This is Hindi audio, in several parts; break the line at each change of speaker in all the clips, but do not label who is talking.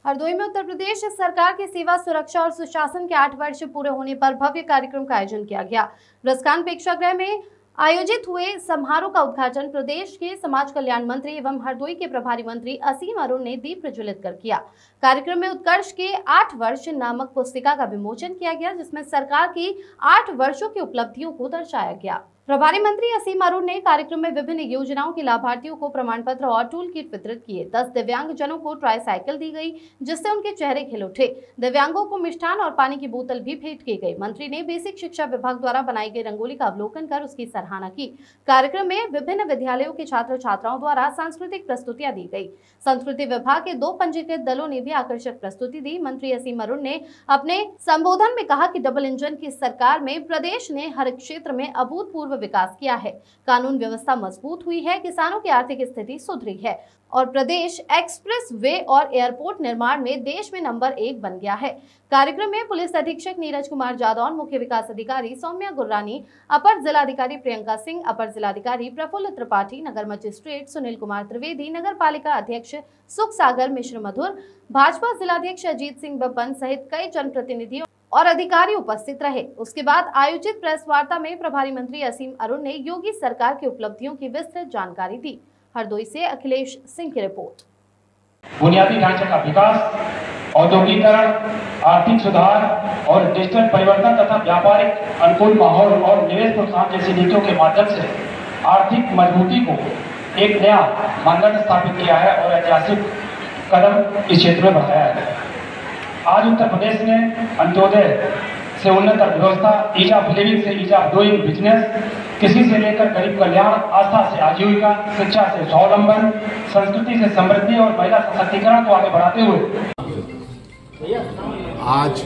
हरदोई में उत्तर प्रदेश सरकार की सेवा, सुरक्षा और सुशासन के 8 वर्ष पूरे होने पर भव्य कार्यक्रम का आयोजन किया गया। ब्रसखान प्रेक्षागृह में आयोजित हुए समारोह का उद्घाटन प्रदेश के समाज कल्याण मंत्री एवं हरदोई के प्रभारी मंत्री असीम अरुण ने दीप प्रज्वलित कर किया। कार्यक्रम में उत्कर्ष के 8 वर्ष नामक पुस्तिका का विमोचन किया गया, जिसमें सरकार की 8 वर्षों की उपलब्धियों को दर्शाया गया। प्रभारी मंत्री असीम अरुण ने कार्यक्रम में विभिन्न योजनाओं के लाभार्थियों को प्रमाण पत्र और टूल किट वितरित किए। 10 दिव्यांग जनों को ट्राईसाइकिल दी गई, जिससे उनके चेहरे खिल उठे। दिव्यांगों को मिष्ठान और पानी की बोतल भी भेंट की गई। मंत्री ने बेसिक शिक्षा विभाग द्वारा बनाई गई रंगोली का अवलोकन कर उसकी सराहना की। कार्यक्रम में विभिन्न विद्यालयों के छात्र छात्राओं द्वारा सांस्कृतिक प्रस्तुतियां दी गई। संस्कृति विभाग के 2 पंजीकृत दलों ने भी आकर्षक प्रस्तुति दी। मंत्री असीम अरुण ने अपने संबोधन में कहा कि डबल इंजन की सरकार में प्रदेश ने हर क्षेत्र में अभूतपूर्व विकास किया है। कानून व्यवस्था मजबूत हुई है, किसानों की आर्थिक स्थिति सुधरी है और प्रदेश एक्सप्रेस वे और एयरपोर्ट निर्माण में देश में नंबर 1 बन गया है। कार्यक्रम में पुलिस अधीक्षक नीरज कुमार जादौन, मुख्य विकास अधिकारी सौम्या गुर्रानी, अपर जिलाधिकारी प्रियंका सिंह, अपर जिलाधिकारी प्रफुल्ल त्रिपाठी, नगर मजिस्ट्रेट सुनील कुमार त्रिवेदी, नगर पालिका अध्यक्ष सुख सागर मिश्र मधुर, भाजपा जिलाध्यक्ष अजीत सिंह बब्बन सहित कई जनप्रतिनिधियों और अधिकारी उपस्थित रहे। उसके बाद आयोजित प्रेस वार्ता में प्रभारी मंत्री असीम अरुण ने योगी सरकार की उपलब्धियों की विस्तृत जानकारी दी। हरदोई से अखिलेश सिंह की रिपोर्ट।
बुनियादी ढांचे का विकास, औद्योगिकरण, आर्थिक सुधार और डिजिटल परिवर्तन तथा व्यापारिक अनुकूल माहौल और निवेश प्रोत्साहन जैसी नीतियों के माध्यम से आर्थिक मजबूती को एक नया मानदंड स्थापित किया है और ऐतिहासिक कदम इस क्षेत्र में बढ़ाया है। आज उत्तर प्रदेश ने अंत्योदय से उन्नत अर्थव्यवस्था, ईज ऑफ लिविंग से ईज ऑफ डूइंग बिजनेस, कृषि से लेकर गरीब कल्याण, आस्था से आजीविका, शिक्षा से स्वावलंबन, संस्कृति से समृद्धि और महिला सशक्तिकरण को आगे बढ़ाते हुए
आज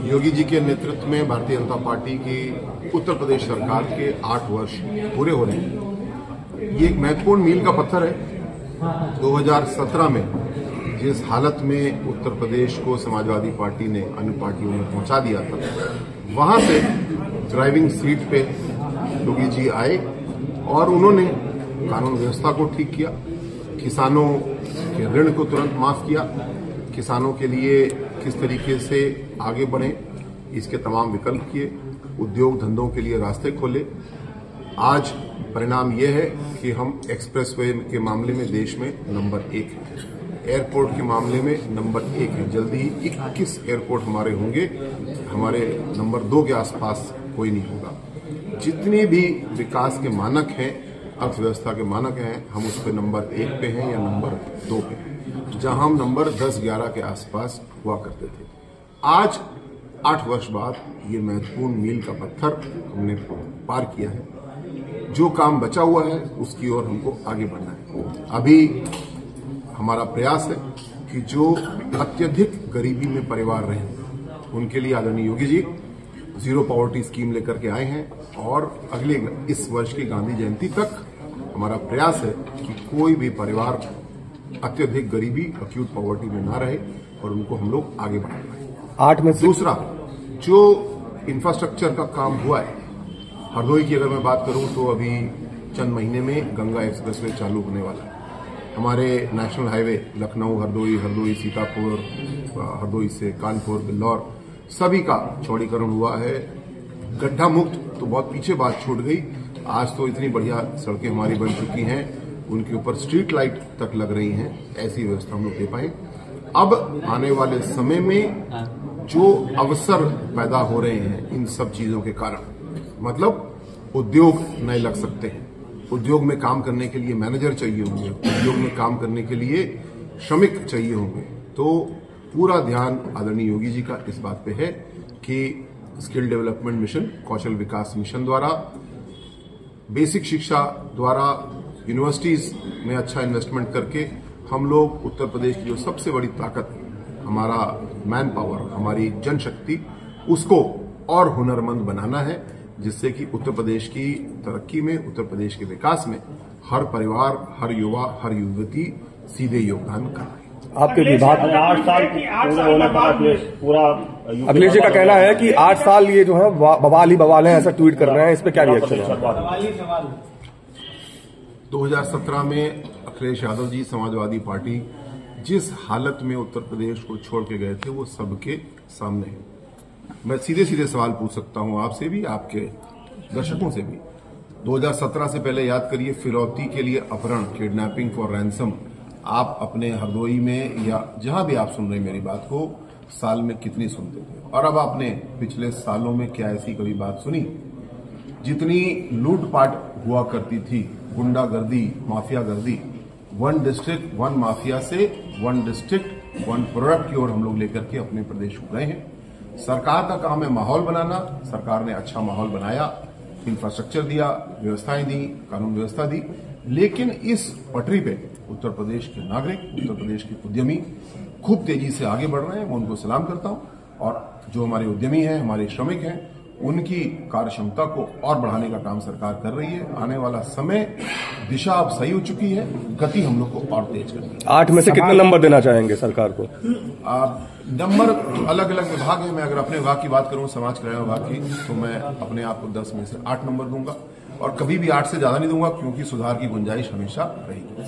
योगी जी के नेतृत्व में भारतीय जनता पार्टी की उत्तर प्रदेश सरकार के 8 वर्ष पूरे हो रहे हैं। ये एक महत्वपूर्ण मील का पत्थर है। 2017 में जिस हालत में उत्तर प्रदेश को समाजवादी पार्टी ने अन्य पार्टियों में पहुंचा दिया था, वहां से ड्राइविंग सीट पे योगी जी आए और उन्होंने कानून व्यवस्था को ठीक किया, किसानों के ऋण को तुरंत माफ किया, किसानों के लिए किस तरीके से आगे बढ़े इसके तमाम विकल्प किए, उद्योग धंधों के लिए रास्ते खोले। आज परिणाम यह है कि हम एक्सप्रेसवे के मामले में देश में नंबर 1 है, एयरपोर्ट के मामले में नंबर 1 है। जल्दी ही 21 एयरपोर्ट हमारे होंगे, हमारे नंबर 2 के आसपास कोई नहीं होगा। जितने भी विकास के मानक हैं, अर्थव्यवस्था के मानक हैं, हम उस पर नंबर 1 पे हैं या नंबर 2 पे हैं, जहां हम नंबर 10-11 के आसपास हुआ करते थे। आज 8 वर्ष बाद ये महत्वपूर्ण मील का पत्थर हमने पार किया है। जो काम बचा हुआ है उसकी ओर हमको आगे बढ़ना है। अभी हमारा प्रयास है कि जो अत्यधिक गरीबी में परिवार रहे, उनके लिए आदरणीय Yogi ji zero poverty scheme लेकर के आए हैं और अगले इस वर्ष की गांधी जयंती तक हमारा प्रयास है कि कोई भी परिवार अत्यधिक गरीबी, अक्यूट पॉवर्टी में ना रहे और उनको हम लोग आगे बढ़ा पाए।
8 में से
दूसरा, जो इंफ्रास्ट्रक्चर का काम हुआ है, हरदोई की अगर मैं बात करूं तो अभी चंद महीने में गंगा एक्सप्रेसवे चालू होने वाला है। हमारे नेशनल हाईवे लखनऊ हरदोई, हरदोई सीतापुर, हरदोई से कानपुर, बिल्लौर सभी का चौड़ीकरण हुआ है। गड्ढा मुक्त तो बहुत पीछे बात छूट गई, आज तो इतनी बढ़िया सड़कें हमारी बन चुकी हैं, उनके ऊपर स्ट्रीट लाइट तक लग रही हैं। ऐसी व्यवस्था हम लोग दे पाए। अब आने वाले समय में जो अवसर पैदा हो रहे हैं इन सब चीजों के कारण, मतलब उद्योग नए लग सकते हैं, उद्योग में काम करने के लिए मैनेजर चाहिए होंगे, उद्योग में काम करने के लिए श्रमिक चाहिए होंगे, तो पूरा ध्यान आदरणीय योगी जी का इस बात पे है कि स्किल डेवलपमेंट मिशन, कौशल विकास मिशन द्वारा, बेसिक शिक्षा द्वारा, यूनिवर्सिटीज में अच्छा इन्वेस्टमेंट करके हम लोग उत्तर प्रदेश की जो सबसे बड़ी ताकत, हमारा मैन पावर, हमारी जनशक्ति, उसको और हुनरमंद बनाना है, जिससे कि उत्तर प्रदेश की तरक्की में, उत्तर प्रदेश के विकास में हर परिवार, हर युवा, हर युवती सीधे योगदान कर रहे हैं।
आपके विभाग में 8 साल होने पर पूरा अखिलेश जी का कहना है कि 8 साल ये जो है बवाल ही बवाल है, ऐसा ट्वीट कर रहे हैं, इस पे क्या रिएक्शन है?
2017 में अखिलेश यादव जी समाजवादी पार्टी जिस हालत में उत्तर प्रदेश को छोड़ के गए थे वो सबके सामने है। मैं सीधे सीधे सवाल पूछ सकता हूं आपसे भी, आपके दर्शकों से भी। 2017 से पहले याद करिए, फिरौती के लिए अपहरण, किडनैपिंग फॉर रैंसम, आप अपने हरदोई में या जहां भी आप सुन रहे मेरी बात को, साल में कितनी सुनते थे? और अब आपने पिछले सालों में क्या ऐसी कभी बात सुनी? जितनी लूटपाट हुआ करती थी, गुंडागर्दी, माफियागर्दी, वन डिस्ट्रिक्ट वन माफिया से वन डिस्ट्रिक्ट वन प्रोडक्ट की ओर हम लोग लेकर के अपने प्रदेश को गए हैं। सरकार का काम है माहौल बनाना। सरकार ने अच्छा माहौल बनाया, इंफ्रास्ट्रक्चर दिया, व्यवस्थाएं दी, कानून व्यवस्था दी। लेकिन इस पटरी पे उत्तर प्रदेश के नागरिक, उत्तर प्रदेश के उद्यमी खूब तेजी से आगे बढ़ रहे हैं। मैं उनको सलाम करता हूं। और जो हमारे उद्यमी हैं, हमारे श्रमिक हैं, उनकी कार्य क्षमता को और बढ़ाने का काम सरकार कर रही है। आने वाला समय, दिशा अब सही हो चुकी है, गति हम लोग को और तेज करनी है।
8 में से कितने नंबर देना चाहेंगे सरकार को?
नंबर अलग अलग विभाग है। मैं अगर अपने विभाग की बात करूं, समाज कल्याण विभाग की, तो मैं अपने आप को 10 में से 8 नंबर दूंगा और कभी भी 8 से ज्यादा नहीं दूंगा, क्योंकि सुधार की गुंजाइश हमेशा रहेगी।